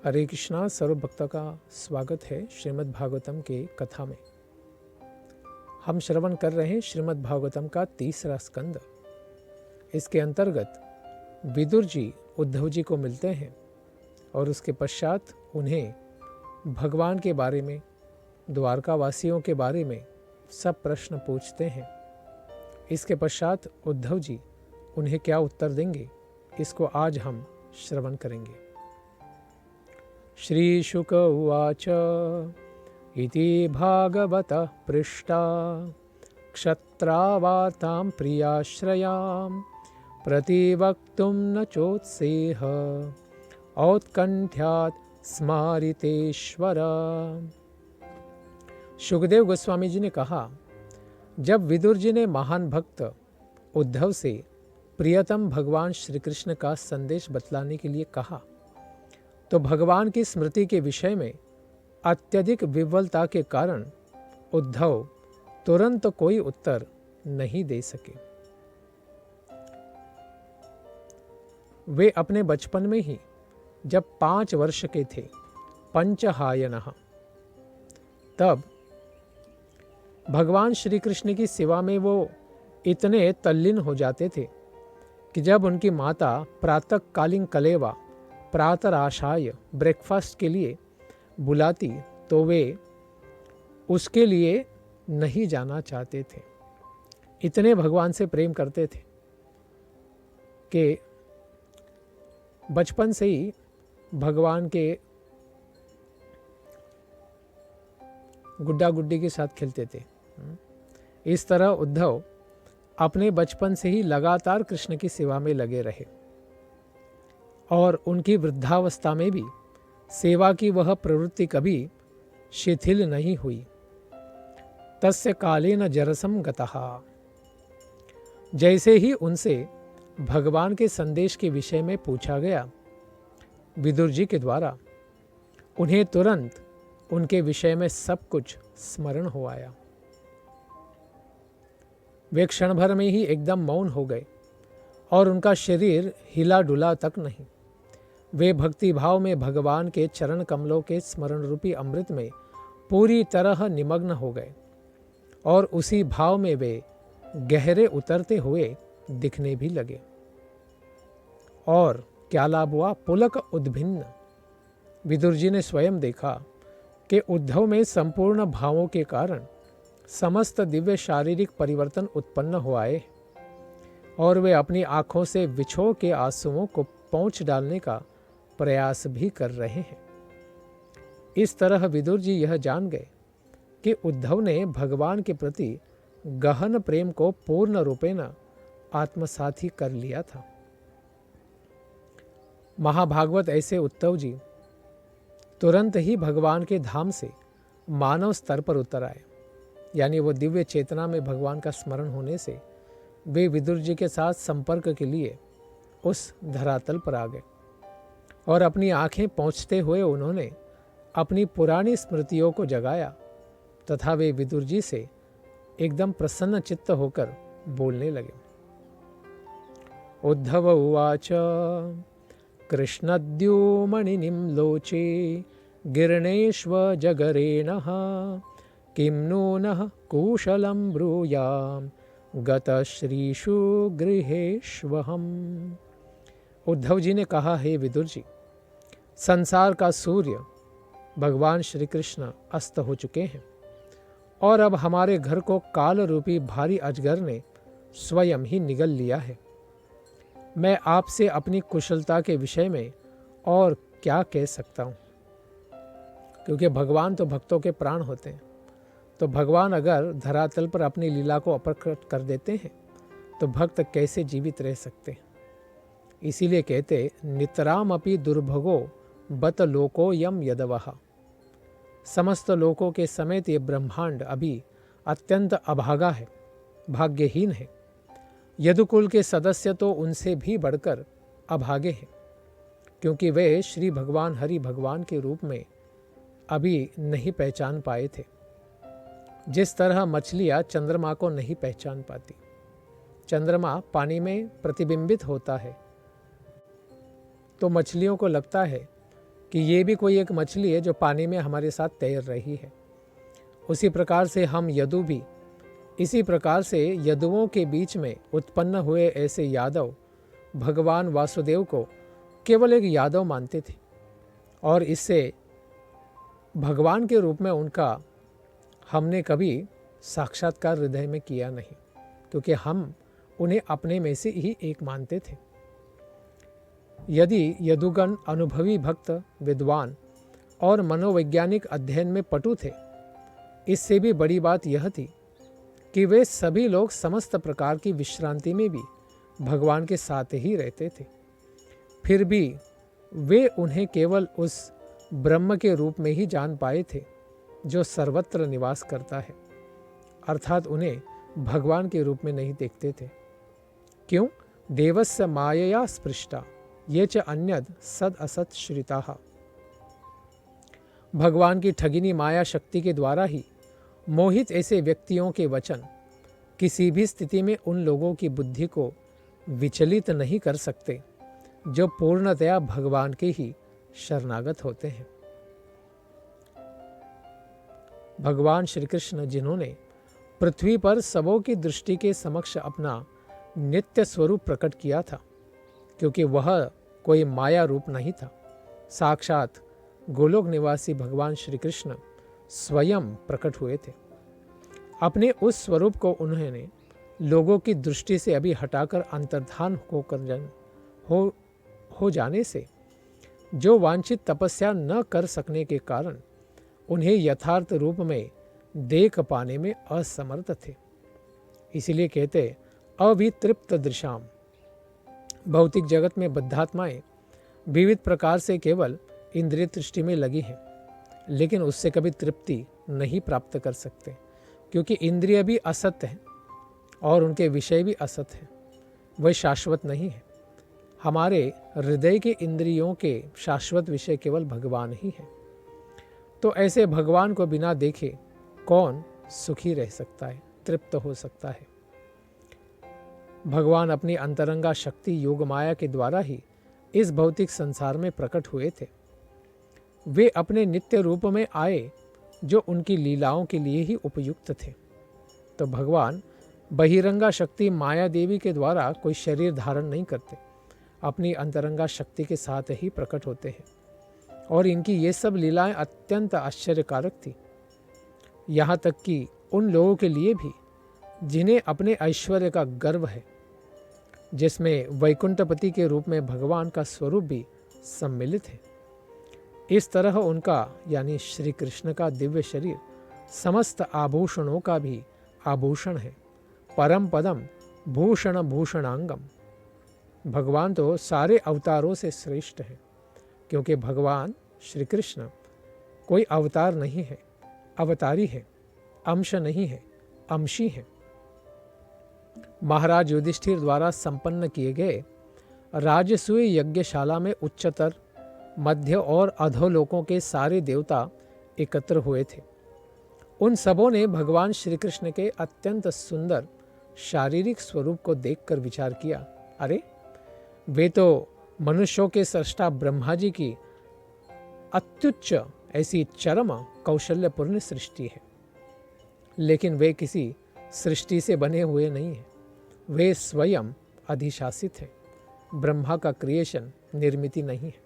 हरे कृष्णा। सर्व भक्तों का स्वागत है श्रीमद् भागवतम के कथा में। हम श्रवण कर रहे हैं श्रीमद् भागवतम का 3रा स्कंद। इसके अंतर्गत विदुर जी उद्धव जी को मिलते हैं और उसके पश्चात उन्हें भगवान के बारे में, द्वारका वासियों के बारे में सब प्रश्न पूछते हैं। इसके पश्चात उद्धव जी उन्हें क्या उत्तर देंगे, इसको आज हम श्रवण करेंगे। श्रीशुक उवाच इति भागवतः पृष्टा क्षत्रावातां प्रियाश्रयां प्रतिवक्तुं न चोत्सेह औत्कण्ठ्यात् स्मारितेश्वर। सुखदेव गोस्वामी जी ने कहा, जब विदुर जी ने महान भक्त उद्धव से प्रियतम भगवान श्री कृष्ण का संदेश बतलाने के लिए कहा, तो भगवान की स्मृति के विषय में अत्यधिक विह्वलता के कारण उद्धव तुरंत कोई उत्तर नहीं दे सके। वे अपने बचपन में ही जब 5 वर्ष के थे, पंचहायनः, तब भगवान श्री कृष्ण की सेवा में वो इतने तल्लीन हो जाते थे कि जब उनकी माता प्रातःकालीन कलेवा प्रातराशाय ब्रेकफास्ट के लिए बुलाती तो वे उसके लिए नहीं जाना चाहते थे। इतने भगवान से प्रेम करते थे कि बचपन से ही भगवान के गुड्डा गुड्डी के साथ खेलते थे। इस तरह उद्धव अपने बचपन से ही लगातार कृष्ण की सेवा में लगे रहे और उनकी वृद्धावस्था में भी सेवा की वह प्रवृत्ति कभी शिथिल नहीं हुई। तस्य कालेन जरसम गतः। जैसे ही उनसे भगवान के संदेश के विषय में पूछा गया विदुर जी के द्वारा, उन्हें तुरंत उनके विषय में सब कुछ स्मरण हो आया। वे क्षण भर में ही एकदम मौन हो गए और उनका शरीर हिला डुला तक नहीं। वे भक्ति भाव में भगवान के चरण कमलों के स्मरण रूपी अमृत में पूरी तरह निमग्न हो गए और उसी भाव में वे गहरे उतरते हुए दिखने भी लगे। और क्या लाभ हुआ? पुलक उद्भिन्न। विदुर जी ने स्वयं देखा कि उद्धव में संपूर्ण भावों के कारण समस्त दिव्य शारीरिक परिवर्तन उत्पन्न हो आए और वे अपनी आंखों से विछोह के आंसुओं को पोंछ डालने का प्रयास भी कर रहे हैं। इस तरह विदुर जी यह जान गए कि उद्धव ने भगवान के प्रति गहन प्रेम को पूर्ण रूपेण आत्मसात ही कर लिया था। महाभागवत ऐसे उद्धव जी तुरंत ही भगवान के धाम से मानव स्तर पर उतर आए, यानी वो दिव्य चेतना में भगवान का स्मरण होने से वे विदुर जी के साथ संपर्क के लिए उस धरातल पर आ गए और अपनी आंखें पोंछते हुए उन्होंने अपनी पुरानी स्मृतियों को जगाया तथा वे विदुर जी से एकदम प्रसन्न चित्त होकर बोलने लगे। उद्धव उवाच कृष्णद्युमणिनिं लोचे गिरणेष्व जगरेणः किं नूनः कुशलं ब्रूयाम गतश्रीषु गृहेष्वहम्। उद्धव जी ने कहा, हे विदुर जी, संसार का सूर्य भगवान श्री कृष्ण अस्त हो चुके हैं और अब हमारे घर को काल रूपी भारी अजगर ने स्वयं ही निगल लिया है। मैं आपसे अपनी कुशलता के विषय में और क्या कह सकता हूँ, क्योंकि भगवान तो भक्तों के प्राण होते हैं। तो भगवान अगर धरातल पर अपनी लीला को अप्रकट कर देते हैं तो भक्त कैसे जीवित रह सकते हैं। इसीलिए कहते, नितराम अपि दुर्भगो बत लोको यम यदवः। समस्त लोकों के समेत ये ब्रह्मांड अभी अत्यंत अभागा है, भाग्यहीन है। यदुकुल के सदस्य तो उनसे भी बढ़कर अभागे हैं, क्योंकि वे श्री भगवान हरि भगवान के रूप में अभी नहीं पहचान पाए थे। जिस तरह मछलियाँ चंद्रमा को नहीं पहचान पाती, चंद्रमा पानी में प्रतिबिंबित होता है तो मछलियों को लगता है कि ये भी कोई एक मछली है जो पानी में हमारे साथ तैर रही है। उसी प्रकार से हम यदु भी, इसी प्रकार से यदुओं के बीच में उत्पन्न हुए ऐसे यादव भगवान वासुदेव को केवल एक यादव मानते थे और इससे भगवान के रूप में उनका हमने कभी साक्षात्कार हृदय में किया नहीं, क्योंकि हम उन्हें अपने में से ही एक मानते थे। यदि यदुगण अनुभवी भक्त, विद्वान और मनोवैज्ञानिक अध्ययन में पटु थे, इससे भी बड़ी बात यह थी कि वे सभी लोग समस्त प्रकार की विश्रांति में भी भगवान के साथ ही रहते थे। फिर भी वे उन्हें केवल उस ब्रह्म के रूप में ही जान पाए थे जो सर्वत्र निवास करता है, अर्थात उन्हें भगवान के रूप में नहीं देखते थे। क्यों? देवस्य मायया स्पृष्टा ये च अन्यद सद असत श्रिताः। भगवान की ठगिनी माया शक्ति के द्वारा ही मोहित ऐसे व्यक्तियों के वचन किसी भी स्थिति में उन लोगों की बुद्धि को विचलित नहीं कर सकते जो पूर्णतया भगवान के ही शरणागत होते हैं। भगवान श्री कृष्ण जिन्होंने पृथ्वी पर सबों की दृष्टि के समक्ष अपना नित्य स्वरूप प्रकट किया था, क्योंकि वह कोई माया रूप नहीं था, साक्षात गोलोक निवासी भगवान श्री कृष्ण स्वयं प्रकट हुए थे। अपने उस स्वरूप को उन्होंने लोगों की दृष्टि से अभी हटाकर अंतर्धान हो जाने से जो वांछित तपस्या न कर सकने के कारण उन्हें यथार्थ रूप में देख पाने में असमर्थ थे। इसीलिए कहते अवितृप्त दृशाम। भौतिक जगत में बद्धात्माएं विविध प्रकार से केवल इंद्रिय दृष्टि में लगी हैं, लेकिन उससे कभी तृप्ति नहीं प्राप्त कर सकते, क्योंकि इंद्रिय भी असत्य हैं और उनके विषय भी असत हैं, वह शाश्वत नहीं है। हमारे हृदय के इंद्रियों के शाश्वत विषय केवल भगवान ही है। तो ऐसे भगवान को बिना देखे कौन सुखी रह सकता है, तृप्त हो सकता है? भगवान अपनी अंतरंगा शक्ति योग माया के द्वारा ही इस भौतिक संसार में प्रकट हुए थे। वे अपने नित्य रूप में आए जो उनकी लीलाओं के लिए ही उपयुक्त थे। तो भगवान बहिरंगा शक्ति माया देवी के द्वारा कोई शरीर धारण नहीं करते, अपनी अंतरंगा शक्ति के साथ ही प्रकट होते हैं और इनकी ये सब लीलाएं अत्यंत आश्चर्यकारक थी। यहाँ तक कि उन लोगों के लिए भी जिन्हें अपने ऐश्वर्य का गर्व है, जिसमें वैकुंठपति के रूप में भगवान का स्वरूप भी सम्मिलित है। इस तरह उनका यानी श्री कृष्ण का दिव्य शरीर समस्त आभूषणों का भी आभूषण है। परम पदम भूषण भूषणांगम। भगवान तो सारे अवतारों से श्रेष्ठ है, क्योंकि भगवान श्री कृष्ण कोई अवतार नहीं है, अवतारी है, अंश नहीं है, अंशी है। महाराज युधिष्ठिर द्वारा संपन्न किए गए राजसूय यज्ञशाला में उच्चतर, मध्य और अधोलोकों के सारे देवता एकत्र हुए थे। उन सबों ने भगवान श्री कृष्ण के अत्यंत सुंदर शारीरिक स्वरूप को देखकर विचार किया, अरे वे तो मनुष्यों के सृष्टा ब्रह्मा जी की अत्युच्च ऐसी चरम कौशल्यपूर्ण सृष्टि है, लेकिन वे किसी सृष्टि से बने हुए नहीं हैं, वे स्वयं अधिशासित हैं। ब्रह्मा का क्रिएशन निर्मिति नहीं है।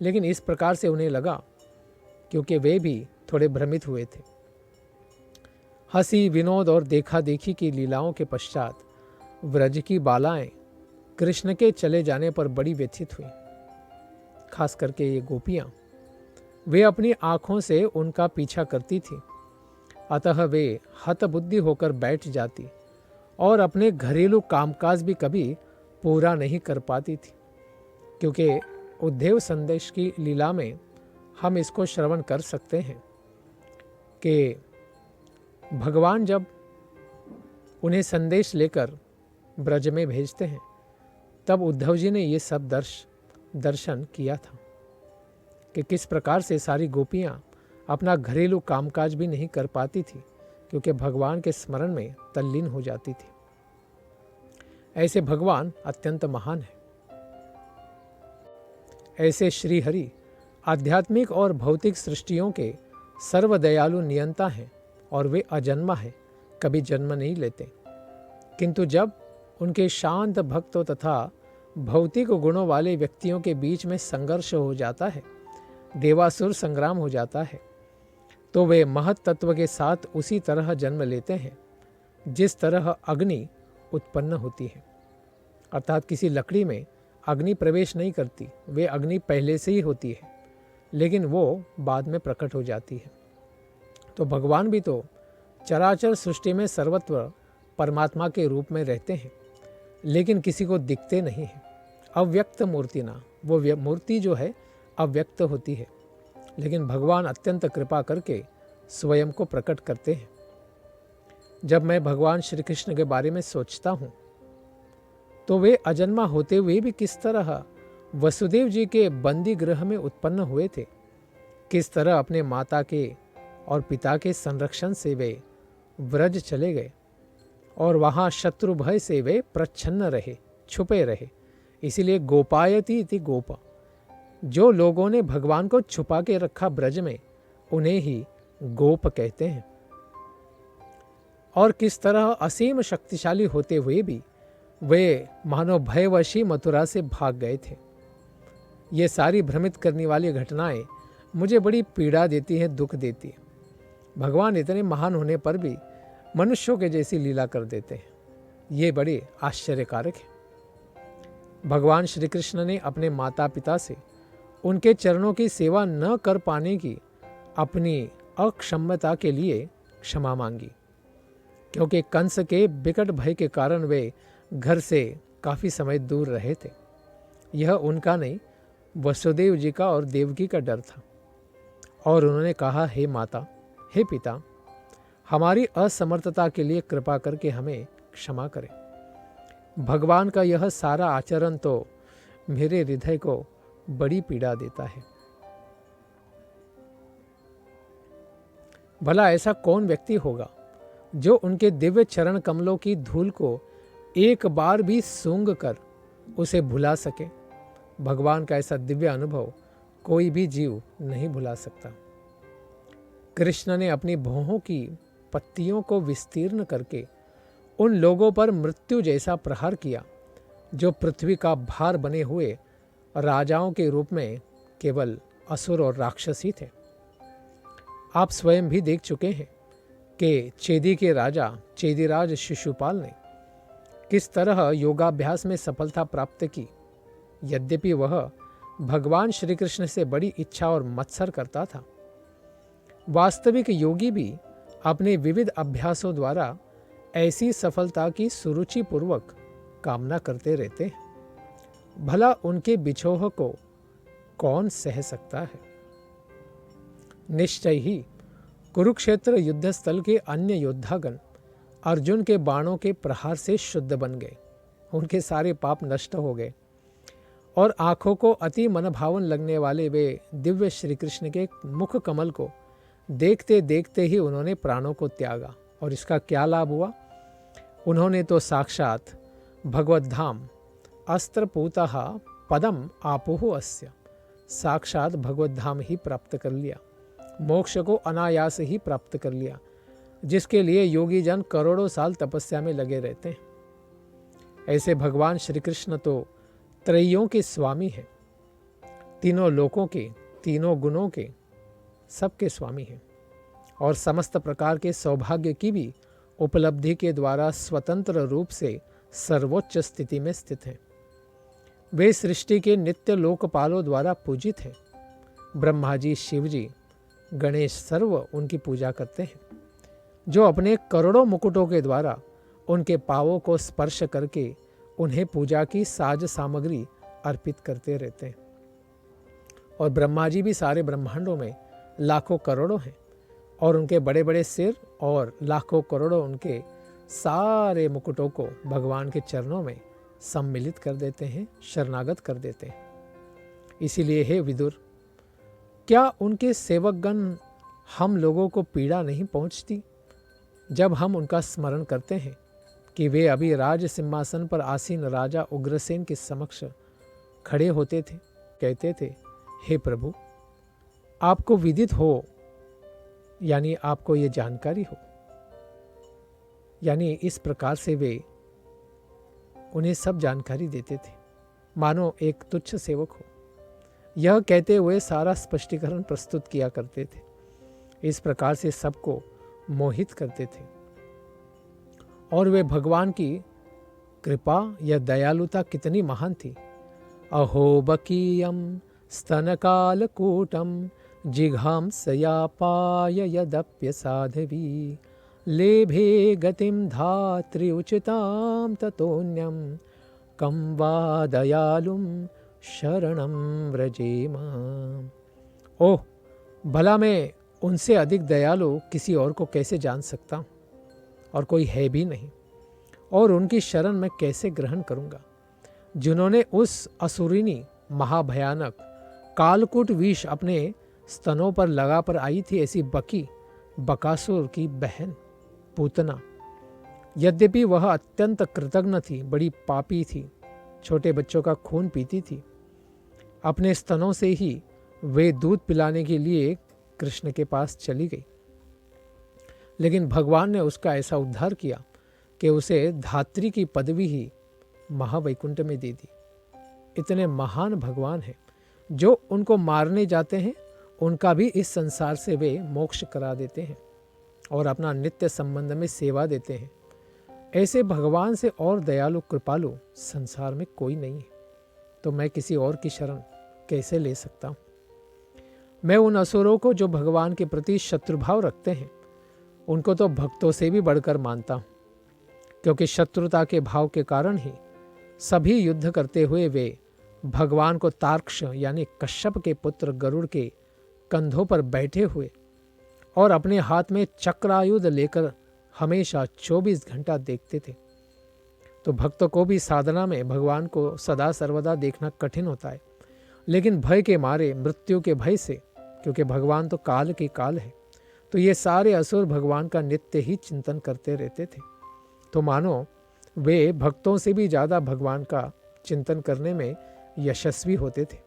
लेकिन इस प्रकार से उन्हें लगा, क्योंकि वे भी थोड़े भ्रमित हुए थे। हंसी, विनोद और देखा देखी की लीलाओं के पश्चात व्रज की बालाएं कृष्ण के चले जाने पर बड़ी व्यथित हुई, खास करके ये गोपियां। वे अपनी आंखों से उनका पीछा करती थी, अतः वे हतबुद्धि होकर बैठ जाती और अपने घरेलू कामकाज भी कभी पूरा नहीं कर पाती थी। क्योंकि उद्धव संदेश की लीला में हम इसको श्रवण कर सकते हैं कि भगवान जब उन्हें संदेश लेकर ब्रज में भेजते हैं, तब उद्धव जी ने ये सब दर्शन किया था कि किस प्रकार से सारी गोपियां अपना घरेलू कामकाज भी नहीं कर पाती थी, क्योंकि भगवान के स्मरण में तल्लीन हो जाती थी। ऐसे भगवान अत्यंत महान है। ऐसे श्री हरि आध्यात्मिक और भौतिक सृष्टियों के सर्वदयालु नियंता हैं और वे अजन्मा हैं, कभी जन्म नहीं लेते। किंतु जब उनके शांत भक्तों तथा भौतिक गुणों वाले व्यक्तियों के बीच में संघर्ष हो जाता है, देवासुर संग्राम हो जाता है, तो वे महत तत्व के साथ उसी तरह जन्म लेते हैं जिस तरह अग्नि उत्पन्न होती है। अर्थात किसी लकड़ी में अग्नि प्रवेश नहीं करती, वे अग्नि पहले से ही होती है, लेकिन वो बाद में प्रकट हो जाती है। तो भगवान भी तो चराचर सृष्टि में सर्वत्र परमात्मा के रूप में रहते हैं, लेकिन किसी को दिखते नहीं हैं। अव्यक्त मूर्ति ना, वो मूर्ति जो है अव्यक्त होती है, लेकिन भगवान अत्यंत कृपा करके स्वयं को प्रकट करते हैं। जब मैं भगवान श्री कृष्ण के बारे में सोचता हूँ तो वे अजन्मा होते हुए भी किस तरह वसुदेव जी के बंदी गृह में उत्पन्न हुए थे, किस तरह अपने माता के और पिता के संरक्षण से वे व्रज चले गए और वहाँ शत्रु भय से वे प्रच्छन्न रहे, छुपे रहे। इसीलिए गोपायती इति गोपा, जो लोगों ने भगवान को छुपा के रखा ब्रज में, उन्हें ही गोप कहते हैं। और किस तरह असीम शक्तिशाली होते हुए भी वे मानो भयवशी मथुरा से भाग गए थे। ये सारी भ्रमित करने वाली घटनाएं मुझे बड़ी पीड़ा देती हैं, दुख देती हैं। भगवान इतने महान होने पर भी मनुष्यों के जैसी लीला कर देते हैं, ये बड़े आश्चर्यकारक है। भगवान श्री कृष्ण ने अपने माता पिता से उनके चरणों की सेवा न कर पाने की अपनी अक्षमता के लिए क्षमा मांगी, क्योंकि कंस के विकट भय के कारण वे घर से काफ़ी समय दूर रहे थे। यह उनका नहीं, वसुदेव जी का और देवकी का डर था। और उन्होंने कहा, हे माता, हे पिता, हमारी असमर्थता के लिए कृपा करके हमें क्षमा करें। भगवान का यह सारा आचरण तो मेरे हृदय को बड़ी पीड़ा देता है। भला ऐसा कौन व्यक्ति होगा जो उनके दिव्य चरण कमलों की धूल को एक बार भी सूंघ कर उसे भुला सके। भगवान का ऐसा दिव्य अनुभव कोई भी जीव नहीं भुला सकता। कृष्ण ने अपनी भौहों की पत्तियों को विस्तीर्ण करके उन लोगों पर मृत्यु जैसा प्रहार किया जो पृथ्वी का भार बने हुए राजाओं के रूप में केवल असुर और राक्षस ही थे। आप स्वयं भी देख चुके हैं कि चेदी के राजा चेदीराज शिशुपाल ने किस तरह योगाभ्यास में सफलता प्राप्त की। यद्यपि वह भगवान श्री कृष्ण से बड़ी इच्छा और मत्सर करता था, वास्तविक योगी भी अपने विविध अभ्यासों द्वारा ऐसी सफलता की सुरुचिपूर्वक कामना करते रहते हैं। भला उनके बिछोह को कौन सह सकता है। निश्चय ही कुरुक्षेत्र युद्धस्थल के अन्य योद्धागण अर्जुन के बाणों के प्रहार से शुद्ध बन गए। उनके सारे पाप नष्ट हो गए और आंखों को अति मनभावन लगने वाले वे दिव्य श्री कृष्ण के मुख कमल को देखते देखते ही उन्होंने प्राणों को त्यागा। और इसका क्या लाभ हुआ? उन्होंने तो साक्षात भगवत धाम अस्त्रपूतः पदम आपुः अस्य, साक्षात भगवत धाम ही प्राप्त कर लिया, मोक्ष को अनायास ही प्राप्त कर लिया, जिसके लिए योगी जन करोड़ों साल तपस्या में लगे रहते हैं। ऐसे भगवान श्री कृष्ण तो त्रैयों के स्वामी हैं, तीनों लोकों के, तीनों गुणों के, सबके स्वामी हैं और समस्त प्रकार के सौभाग्य की भी उपलब्धि के द्वारा स्वतंत्र रूप से सर्वोच्च स्थिति में स्थित हैं। वे सृष्टि के नित्य लोकपालों द्वारा पूजित हैं। ब्रह्मा जी, शिव जी, गणेश सर्व उनकी पूजा करते हैं, जो अपने करोड़ों मुकुटों के द्वारा उनके पावों को स्पर्श करके उन्हें पूजा की साज सामग्री अर्पित करते रहते हैं। और ब्रह्मा जी भी सारे ब्रह्मांडों में लाखों करोड़ों हैं और उनके बड़े बड़े सिर और लाखों करोड़ों उनके सारे मुकुटों को भगवान के चरणों में सम्मिलित कर देते हैं, शरणागत कर देते हैं। इसीलिए हे विदुर, क्या उनके सेवकगण हम लोगों को पीड़ा नहीं पहुंचती जब हम उनका स्मरण करते हैं कि वे अभी राज सिंहासन पर आसीन राजा उग्रसेन के समक्ष खड़े होते थे, कहते थे, हे प्रभु, आपको विदित हो, यानी आपको ये जानकारी हो, यानी इस प्रकार से वे उन्हें सब जानकारी देते थे, मानो एक तुच्छ सेवक हो। यह कहते हुए सारा स्पष्टीकरण प्रस्तुत किया करते थे। इस प्रकार से सबको मोहित करते थे। और वे भगवान की कृपा या दयालुता कितनी महान थी। अहो बकीयम स्तनकालकूटम जिघांसयापाय यदप्य साधवी लेभे गतिम धात्री उचिताम ततोन्यम कम वा दयालुम शरणम व्रजेम। ओह, भला मैं उनसे अधिक दयालु किसी और को कैसे जान सकता हूँ, और कोई है भी नहीं, और उनकी शरण मैं कैसे ग्रहण करूँगा, जिन्होंने उस असुरिनी महाभयानक कालकूट विष अपने स्तनों पर लगा पर आई थी, ऐसी बकासुर की बहन पूतना। यद्यपि वह अत्यंत कृतघ्न थी, बड़ी पापी थी, छोटे बच्चों का खून पीती थी, अपने स्तनों से ही वे दूध पिलाने के लिए कृष्ण के पास चली गई। लेकिन भगवान ने उसका ऐसा उद्धार किया कि उसे धात्री की पदवी ही महावैकुंठ में दे दी। इतने महान भगवान हैं, जो उनको मारने जाते हैं उनका भी इस संसार से वे मोक्ष करा देते हैं और अपना नित्य संबंध में सेवा देते हैं। ऐसे भगवान से और दयालु कृपालु संसार में कोई नहीं है, तो मैं किसी और की शरण कैसे ले सकता हूँ। मैं उन असुरों को जो भगवान के प्रति शत्रुभाव रखते हैं, उनको तो भक्तों से भी बढ़कर मानता हूँ, क्योंकि शत्रुता के भाव के कारण ही सभी युद्ध करते हुए वे भगवान को तार्क्ष यानी कश्यप के पुत्र गरुड़ के कंधों पर बैठे हुए और अपने हाथ में चक्रायुध लेकर हमेशा 24 घंटा देखते थे। तो भक्तों को भी साधना में भगवान को सदा सर्वदा देखना कठिन होता है, लेकिन भय के मारे, मृत्यु के भय से, क्योंकि भगवान तो काल के काल है, तो ये सारे असुर भगवान का नित्य ही चिंतन करते रहते थे। तो मानो वे भक्तों से भी ज़्यादा भगवान का चिंतन करने में यशस्वी होते थे।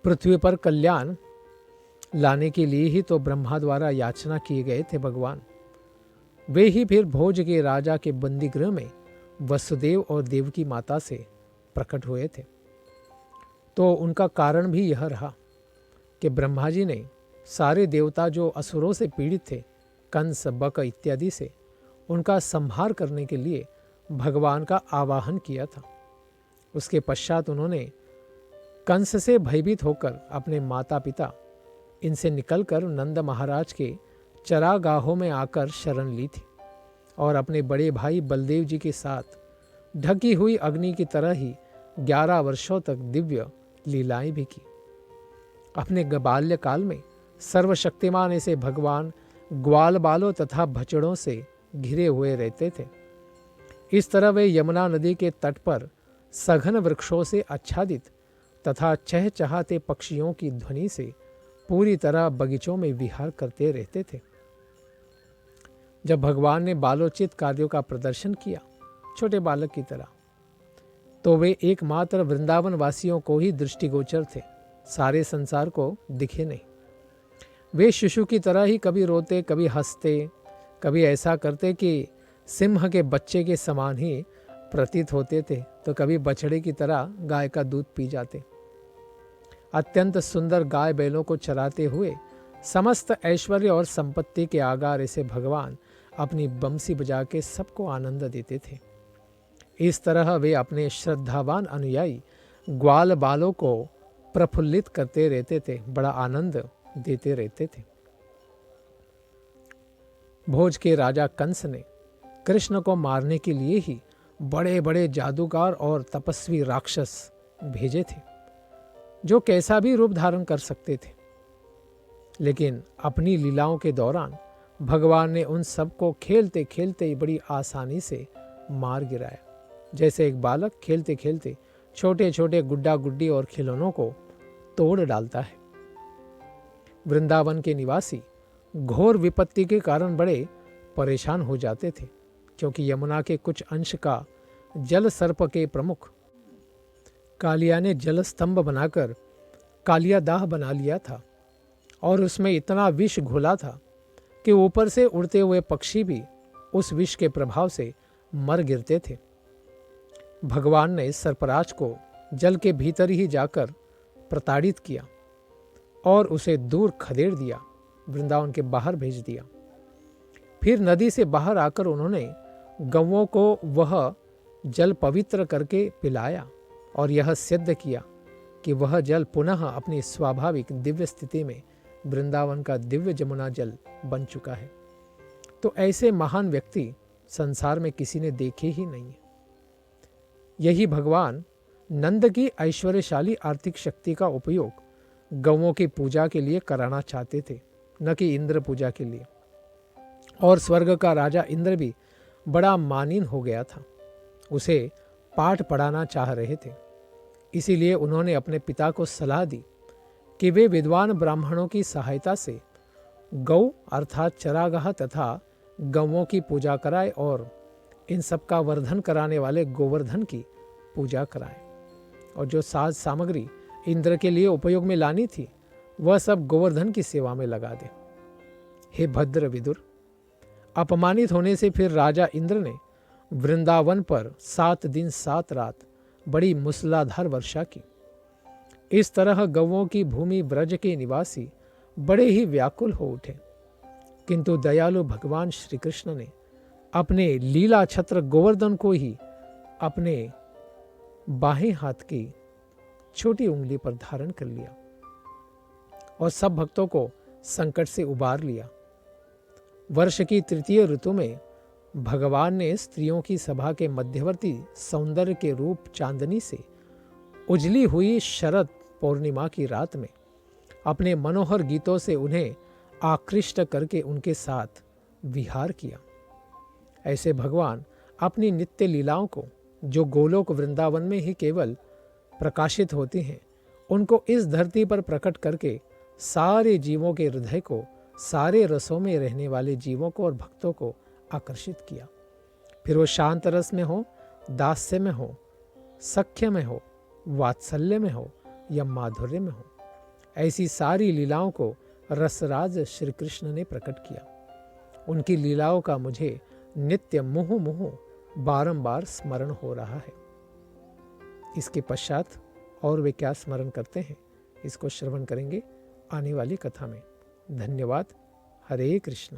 पृथ्वी पर कल्याण लाने के लिए ही तो ब्रह्मा द्वारा याचना किए गए थे भगवान। वे ही फिर भोज के राजा के बंदी गृह में वसुदेव और देवकी माता से प्रकट हुए थे। तो उनका कारण भी यह रहा कि ब्रह्मा जी ने सारे देवता जो असुरों से पीड़ित थे, कंस, बक इत्यादि से, उनका संहार करने के लिए भगवान का आवाहन किया था। उसके पश्चात उन्होंने कंस से भयभीत होकर अपने माता पिता इनसे निकलकर नंद महाराज के चरागाहों में आकर शरण ली थी और अपने बड़े भाई बलदेव जी के साथ ढकी हुई अग्नि की तरह ही 11 वर्षों तक दिव्य लीलाएं भी की। अपने बाल्यकाल में सर्वशक्तिमान ऐसे भगवान ग्वाल बालों तथा भचड़ों से घिरे हुए रहते थे। इस तरह वे यमुना नदी के तट पर सघन वृक्षों से आच्छादित तथा चहचहाते पक्षियों की ध्वनि से पूरी तरह बगीचों में विहार करते रहते थे। जब भगवान ने बालोचित कार्यों का प्रदर्शन किया छोटे बालक की तरह, तो वे एकमात्र वृंदावन वासियों को ही दृष्टिगोचर थे, सारे संसार को दिखे नहीं। वे शिशु की तरह ही कभी रोते, कभी हंसते, कभी ऐसा करते कि सिंह के बच्चे के समान ही प्रतीत होते थे, तो कभी बछड़े की तरह गाय का दूध पी जाते। अत्यंत सुंदर गाय बैलों को चराते हुए समस्त ऐश्वर्य और संपत्ति के आगार से भगवान अपनी बंसी बजा के सबको आनंद देते थे। इस तरह वे अपने श्रद्धावान अनुयायी ग्वाल बालों को प्रफुल्लित करते रहते थे, बड़ा आनंद देते रहते थे। भोज के राजा कंस ने कृष्ण को मारने के लिए ही बड़े बड़े जादूगर और तपस्वी राक्षस भेजे थे, जो कैसा भी रूप धारण कर सकते थे। लेकिन अपनी लीलाओं के दौरान भगवान ने उन सबको खेलते खेलते बड़ी आसानी से मार गिराया, जैसे एक बालक खेलते खेलते छोटे छोटे गुड्डा गुड्डी और खिलौनों को तोड़ डालता है। वृंदावन के निवासी घोर विपत्ति के कारण बड़े परेशान हो जाते थे, क्योंकि यमुना के कुछ अंश का जल सर्प के प्रमुख कालिया ने जल स्तंभ बनाकर कालिया दाह बना लिया था और उसमें इतना विष घुला था कि ऊपर से उड़ते हुए पक्षी भी उस विष के प्रभाव से मर गिरते थे। भगवान ने सर्पराज को जल के भीतर ही जाकर प्रताड़ित किया और उसे दूर खदेड़ दिया, वृंदावन के बाहर भेज दिया। फिर नदी से बाहर आकर उन्होंने गौओं को वह जल पवित्र करके पिलाया और यह सिद्ध किया कि वह जल पुनः अपनी स्वाभाविक दिव्य स्थिति में वृंदावन का दिव्य जमुना जल बन चुका है। तो ऐसे महान व्यक्ति संसार में किसी ने देखे ही नहीं है। यही भगवान नंद की ऐश्वर्यशाली आर्थिक शक्ति का उपयोग गौओं की पूजा के लिए कराना चाहते थे, न कि इंद्र पूजा के लिए। और स्वर्ग का राजा इंद्र भी बड़ा मानीन हो गया था, उसे पाठ पढ़ाना चाह रहे थे। इसीलिए उन्होंने अपने पिता को सलाह दी कि वे विद्वान ब्राह्मणों की सहायता से गौ अर्थात चरागाह तथा गौओं की पूजा कराए और इन सब का वर्धन कराने वाले गोवर्धन की पूजा कराए, और जो साज सामग्री इंद्र के लिए उपयोग में लानी थी वह सब गोवर्धन की सेवा में लगा दे। हे भद्र विदुर, अपमानित होने से फिर राजा इंद्र ने वृंदावन पर 7 दिन 7 रात बड़ी मूसलाधार वर्षा की। इस तरह गौओं की भूमि ब्रज के निवासी बड़े ही व्याकुल हो उठे। किंतु दयालु भगवान श्री कृष्ण ने अपने लीला छत्र गोवर्धन को ही अपने बाएं हाथ की छोटी उंगली पर धारण कर लिया और सब भक्तों को संकट से उबार लिया। वर्ष की तृतीय ऋतु में भगवान ने स्त्रियों की सभा के मध्यवर्ती सौंदर्य के रूप चांदनी से उजली हुई शरद पूर्णिमा की रात में अपने मनोहर गीतों से उन्हें आकृष्ट करके उनके साथ विहार किया। ऐसे भगवान अपनी नित्य लीलाओं को, जो गोलोक वृंदावन में ही केवल प्रकाशित होती हैं, उनको इस धरती पर प्रकट करके सारे जीवों के हृदय को, सारे रसों में रहने वाले जीवों को और भक्तों को आकर्षित किया। फिर वो शांत रस में हो, दास्य में हो, सख्य में हो, वात्सल्य में हो या माधुर्य में हो, ऐसी सारी लीलाओं को रसराज श्री कृष्ण ने प्रकट किया। उनकी लीलाओं का मुझे नित्य मुँह मुँह बारंबार स्मरण हो रहा है। इसके पश्चात और वे क्या स्मरण करते हैं, इसको श्रवण करेंगे आने वाली कथा में। धन्यवाद। हरे कृष्ण।